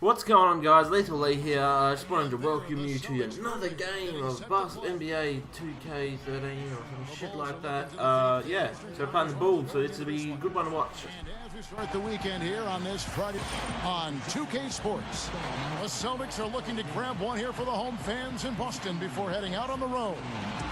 What's going on, guys? Leethal Lee here. I just wanted to welcome you to another game of NBA 2K13 or some shit like that. Yeah, so we're playing the Bulls, so this will be a good one to watch. And as we start the weekend here on this Friday on 2K Sports, the Celtics are looking to grab one here for the home fans in Boston before heading out on the road.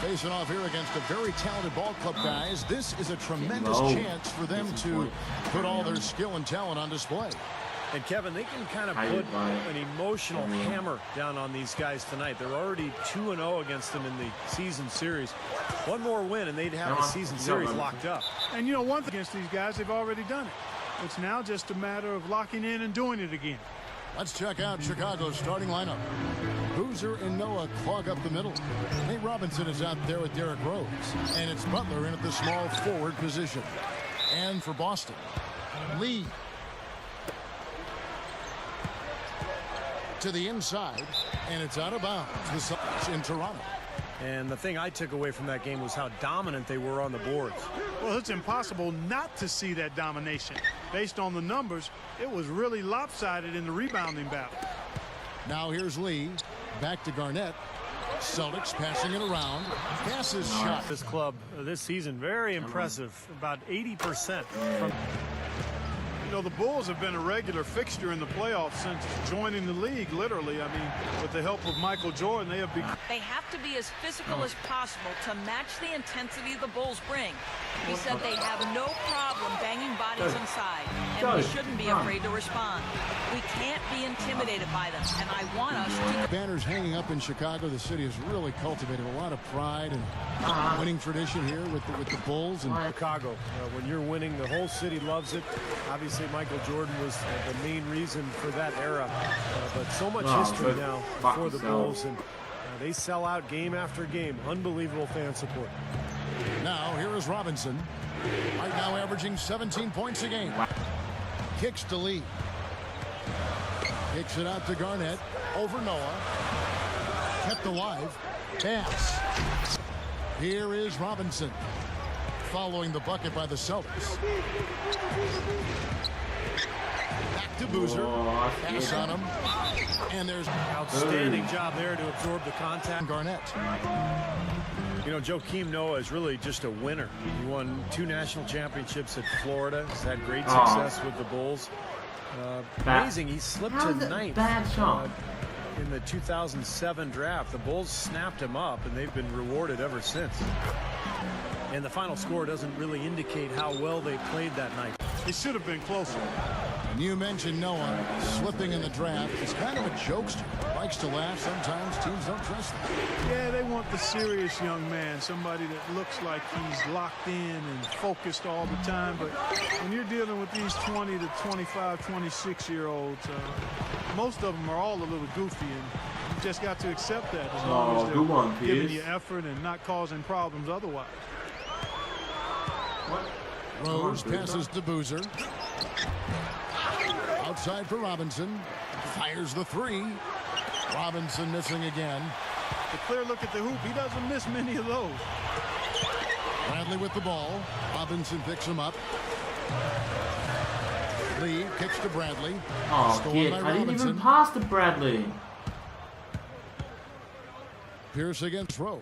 Facing off here against a very talented ball club, guys. This is a tremendous chance for them to put all their skill and talent on display. And Kevin, they can kind of put an emotional hammer down on these guys tonight. They're already 2-0 against them in the season series. One more win and they'd have the season series locked up. And you know, one thing against these guys, they've already done it. It's now just a matter of locking in and doing it again. Let's check out Chicago's starting lineup. Boozer and Noah clog up the middle. Nate Robinson is out there with Derrick Rose. And it's Butler in at the small forward position. And for Boston, Lee to the inside, and it's out of bounds. The Celtics in Toronto. And the thing I took away from that game was how dominant they were on the boards. Well, it's impossible not to see that domination. Based on the numbers, it was really lopsided in the rebounding battle. Now here's Lee. Back to Garnett. Celtics passing it around. Passes shot. This club this season, very impressive. About 80% from... You know, the Bulls have been a regular fixture in the playoffs since joining the league, literally. I mean, with the help of Michael Jordan, they have become... They have to be as physical as possible to match the intensity the Bulls bring. He said they have no problem banging bodies inside, and we shouldn't be afraid to respond. We can't be intimidated by them, and I want us to... Banners hanging up in Chicago. The city has really cultivated a lot of pride and winning tradition here with the Bulls. And Chicago, when you're winning, the whole city loves it. Obviously, Michael Jordan was the main reason for that era, but so much history now for the Bulls, and they sell out game after game. Unbelievable fan support. Now here is Robinson, right now averaging 17 points a game. Kicks to Lee. Kicks it out to Garnett. Over Noah. Kept alive. Pass. Here is Robinson, following the bucket by the Celtics. Back to Boozer. Pass on him. And there's outstanding job there to absorb the contact. Garnett. You know, Joakim Noah is really just a winner. He won 2 national championships at Florida. He's had great success with the Bulls. Amazing. He slipped to 9th in the 2007 draft. The Bulls snapped him up, and they've been rewarded ever since. And the final score doesn't really indicate how well they played that night. It should have been closer. And you mentioned Noah slipping in the draft. He's kind of a jokester. Likes to laugh. Sometimes teams don't trust him. Yeah, they want the serious young man, somebody that looks like he's locked in and focused all the time. But when you're dealing with these 20 to 25, 26-year-olds, most of them are all a little goofy, and you just got to accept that as long as they're giving you effort and not causing problems otherwise. Rose passes to Boozer. Outside for Robinson. Fires the 3. Robinson missing again. A clear look at the hoop. He doesn't miss many of those. Bradley with the ball. Robinson picks him up. Lee kicks to Bradley. Oh, Stolen by I didn't Robinson. even pass to Bradley. Pierce against Rose.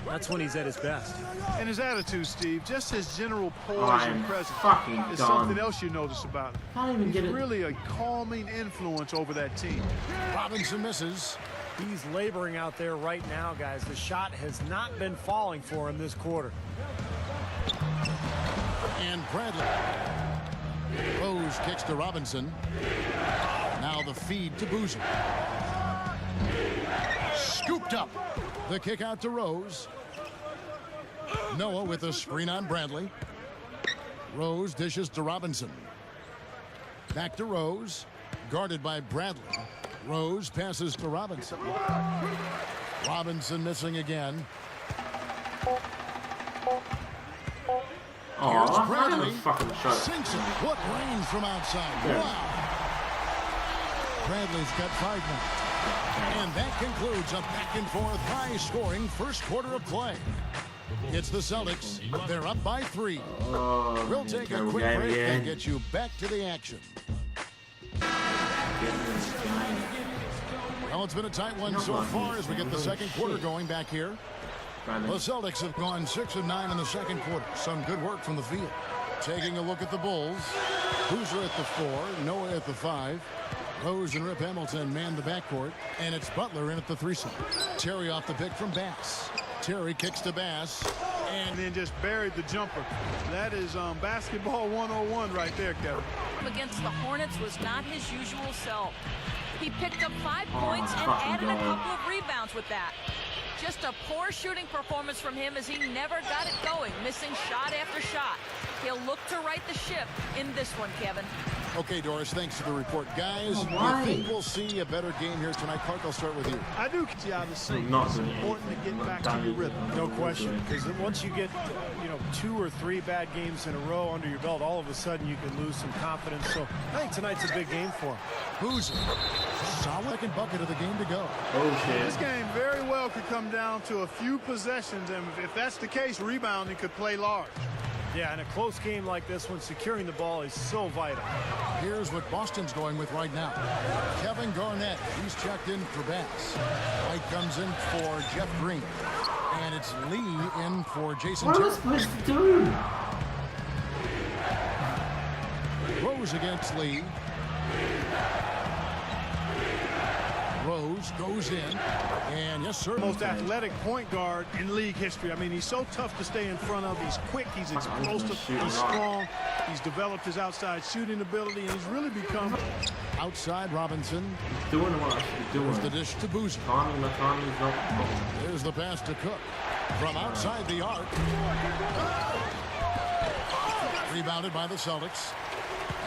That's when he's at his best. And his attitude, Steve, just his general poise and presence is something else you notice about him. Can't even get He's it. really a calming influence over that team. Robinson misses. He's laboring out there right now, guys. The shot has not been falling for him this quarter. And Bradley. Rose kicks to Robinson. Now the feed to Boozer. Scooped up. The kick out to Rose. Noah with a screen on Bradley. Rose dishes to Robinson. Back to Rose. Guarded by Bradley. Rose passes to Robinson. Robinson missing again. Here's Bradley. Sinks it. What range from outside. Wow. Bradley's got 5 now. And that concludes a back-and-forth, high-scoring first quarter of play. It's the Celtics. They're up by 3. We'll take a quick break and get you back to the action. Well, it's been a tight one so far as we get the second quarter going back here. The Celtics have gone 6 of 9 in the second quarter. Some good work from the field. Taking a look at the Bulls. Boozer at the 4, Noah at the 5. Rose and Rip Hamilton man the backcourt, and it's Butler in at the 3 side. Terry off the pick from Bass. Terry kicks to Bass. And then just buried the jumper. That is basketball 101 right there, Kevin. Against the Hornets was not his usual self. He picked up 5 points and added a couple of rebounds with that. Just a poor shooting performance from him as he never got it going, missing shot after shot. He'll look to right the ship in this one, Kevin. Okay, Doris, thanks for the report. Guys, do you think we'll see a better game here tonight? Clark, I'll start with you. I do see how this thing. It's important to get back to your rhythm. No question, because once you get 2 or 3 bad games in a row under your belt, all of a sudden you can lose some confidence. So I think tonight's a big game for him. Boozer, solid second bucket of the game to go. This game very well could come down to a few possessions, and if that's the case, rebounding could play large. Yeah, in a close game like this one, securing the ball is so vital. Here's what Boston's going with right now. Kevin Garnett, he's checked in for Bass. White comes in for Jeff Green. And it's Lee in for Jason Terry. What am I supposed to do? Rose against Lee. Rose goes in, and yes, sir. Most athletic point guard in league history. I mean, he's so tough to stay in front of. He's quick, he's explosive, he's strong. He's developed his outside shooting ability, and he's really become... Outside Robinson. Doing what I should be doing. There's the dish to Boozer. There's the pass to Cook. From outside the arc. Rebounded by the Celtics.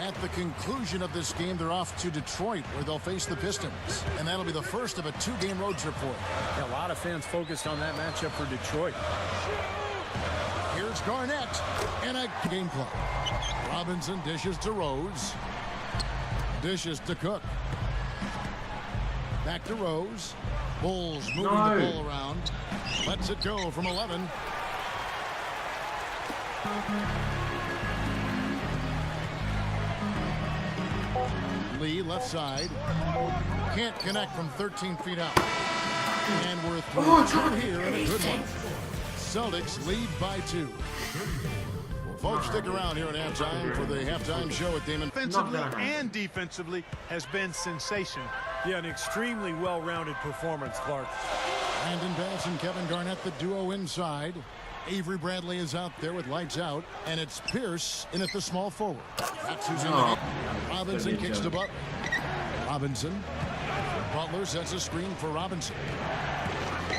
At the conclusion of this game, they're off to Detroit, where they'll face the Pistons. And that'll be the first of a 2-game road trip for them. Yeah, a lot of fans focused on that matchup for Detroit. Here's Garnett and a game clock. Robinson dishes to Rose. Dishes to Cook. Back to Rose. Bulls moving the ball around. Lets it go from 11. Lee left side. Can't connect from 13 feet out. And we're through here in a good one. Celtics lead by 2. Well, folks, stick around here at halftime for the halftime show at Damon. Offensively and defensively has been sensational. Yeah, an extremely well-rounded performance, Clark. Brandon Bass and Kevin Garnett, the duo inside. Avery Bradley is out there with lights out, and it's Pierce in at the small forward. That's who's in the game. Robinson kicks to Butler. Robinson. Butler sets a screen for Robinson.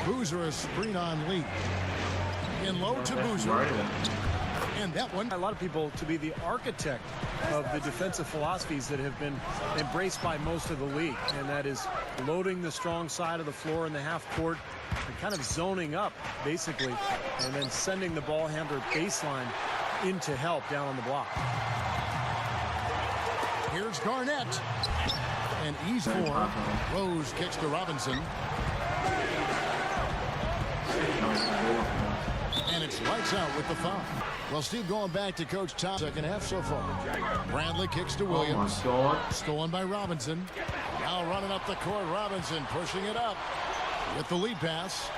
Boozer a screen on Lee. In low to Boozer. And that one. A lot of people to be the architect of the defensive philosophies that have been embraced by most of the league, and that is loading the strong side of the floor in the half court and kind of zoning up, basically, and then sending the ball handler baseline into help down on the block. Here's Garnett. And ease for Rose kicks to Robinson. And it's lights out with the foul. Well, Steve, going back to Coach Tom, second half so far. Bradley kicks to Williams. Stolen by Robinson. Now running up the court, Robinson pushing it up with the lead pass.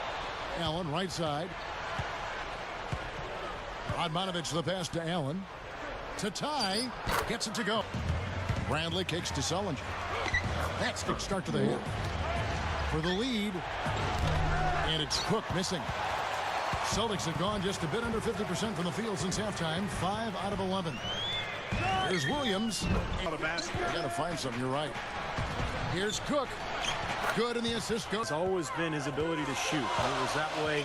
Allen right side. Radmanovich the pass to Allen. To Ty. Gets it to go. Bradley kicks to Sullinger. That's the start to the half. For the lead. And it's Cook missing. Celtics have gone just a bit under 50% from the field since halftime. 5 out of 11. Here's Williams. You got to find something. You're right. Here's Cook. Good in the assist goes. It's always been his ability to shoot. It was that way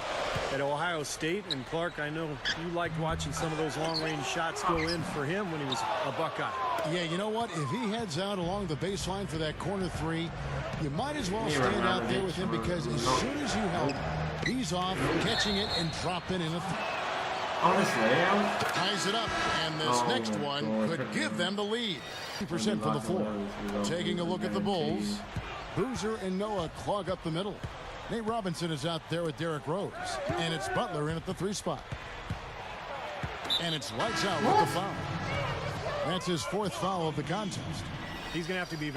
at Ohio State. And Clark, I know you liked watching some of those long-range shots go in for him when he was a Buckeye. Yeah, you know what? If he heads out along the baseline for that corner 3, you might as well stand out there with him, because as soon as you help, he's off, catching it and dropping in a Honestly, ties it up, and this next one could give them the lead. 50% from the floor. Taking a look at the Bulls. Boozer and Noah clog up the middle. Nate Robinson is out there with Derrick Rose. And it's Butler in at the 3 spot. And it's lights out with the foul. That's his 4th foul of the contest. He's going to have to be...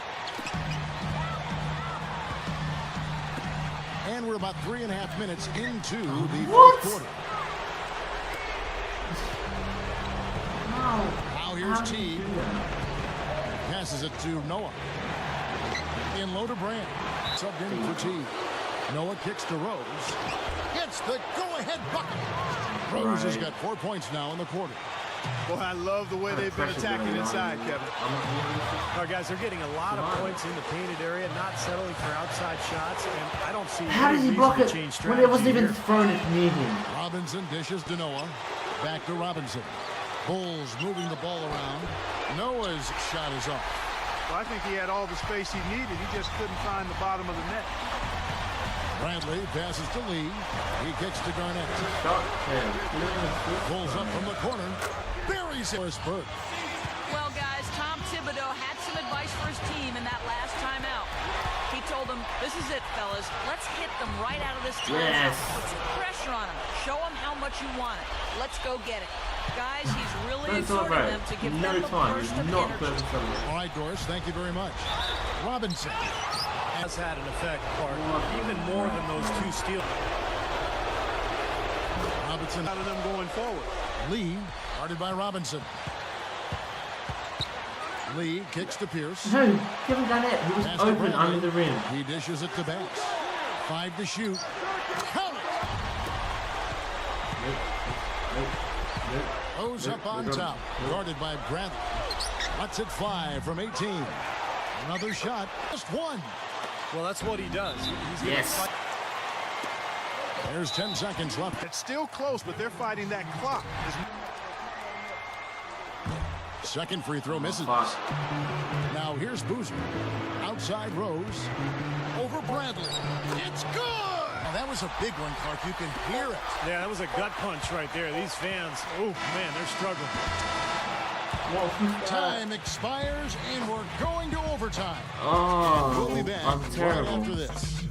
And we're about 3.5 minutes into the What? fourth quarter. How? Now here's How did he T. do that? Passes it to Noah. In low to Brand. Subbed in for T. Noah kicks to Rose. Gets the go-ahead bucket. Rose has got 4 points now in the quarter. Boy, I love the way they've been attacking inside, Kevin. All right, guys, they're getting a lot of points in the painted area, not settling for outside shots, and I don't see How does any he block reason it to change when it wasn't strategy even here. thrown at near him? Robinson dishes to Noah. Back to Robinson. Bulls moving the ball around. Noah's shot is off. Well, I think he had all the space he needed. He just couldn't find the bottom of the net. Bradley passes to Lee. He kicks to Garnett. Shot. Pulls up from the corner. Buries it. Spurt. Well, guys, Tom Thibodeau had some advice for his team in that last timeout. He told them, this is it, fellas. Let's hit them right out of this timeout. Yes. Put some pressure on them. Show them how much you want it. Let's go get it. Guys, he's really Don't exhorting celebrate. them to give No them the time. burst You're of not energy. supposed to celebrate. All right, Doris, thank you very much. Robinson. Has had an effect, Clark, even more than those two steals. Robinson. Out of them going forward. Lee, guarded by Robinson. Lee kicks to Pierce. No, Kevin Garnett, he was Pass to open Bradley. under the rim. He dishes it to Banks. 5 to shoot. Count it. Rose up on top. Guarded by Bradley. Lets it fly from 18. Another shot. Just one. Well, that's what he does. He's gonna Yes. fight. There's 10 seconds left. It's still close, but they're fighting that clock. Second free throw misses. Fuck. Now here's Boozer. Outside Rose. Over Bradley. It's good. Oh, that was a big one, Clark. You can hear it. Yeah, that was a gut punch right there. These fans, oh, man, they're struggling. Time expires, and we're going to overtime. Oh, We'll be back I'm right terrible. after this.